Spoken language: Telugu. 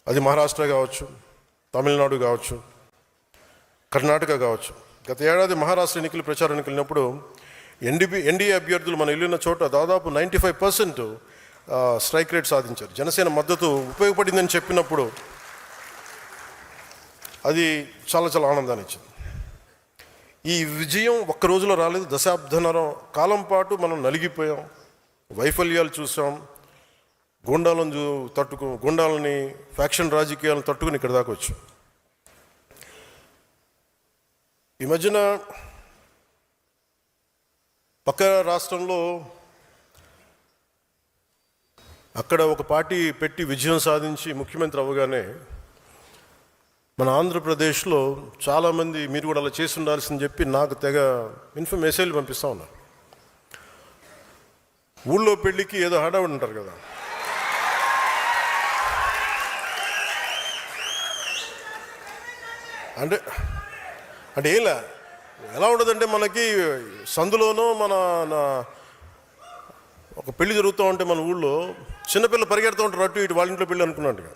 అది మహారాష్ట్ర కావచ్చు, తమిళనాడు కావచ్చు, కర్ణాటక కావచ్చు. గత ఏడాది మహారాష్ట్ర ఎన్నికలు ప్రచారానికి వెళ్ళినప్పుడు ఎన్డీఏ అభ్యర్థులు మనం వెళ్ళిన చోట దాదాపు 95% స్ట్రైక్ రేట్ సాధించారు. జనసేన మద్దతు ఉపయోగపడిందని చెప్పినప్పుడు అది చాలా చాలా ఆనందాన్ని ఇచ్చింది. ఈ విజయం ఒక్క రోజులో రాలేదు. దశాబ్దన్నర కాలం పాటు మనం నలిగిపోయాం, వైఫల్యాలు చూసాం, గుండాలని ఫ్యాక్షన్ రాజకీయాలను తట్టుకుని ఇక్కడ దాకా వచ్చాం. ఈ మధ్యన పక్క రాష్ట్రంలో అక్కడ ఒక పార్టీ పెట్టి విజయం సాధించి ముఖ్యమంత్రి అవ్వగానే మన ఆంధ్రప్రదేశ్లో చాలామంది మీరు కూడా అలా చేసి ఉండాల్సిందని చెప్పి నాకు తెగ మెసేజ్లు పంపిస్తూ ఉన్నారు. ఊళ్ళో పెళ్ళికి ఏదో హడావుడి ఉంటారు కదా, అంటే అంటే ఎలా ఉండదంటే మనకి సందులోనో మన ఒక పెళ్లి జరుగుతూ ఉంటే మన ఊళ్ళో చిన్నపిల్లలు పరిగెడుతూ ఉంటారు అటు ఇటు, వాళ్ళ ఇంట్లో పెళ్ళి అనుకున్నట్టుగా.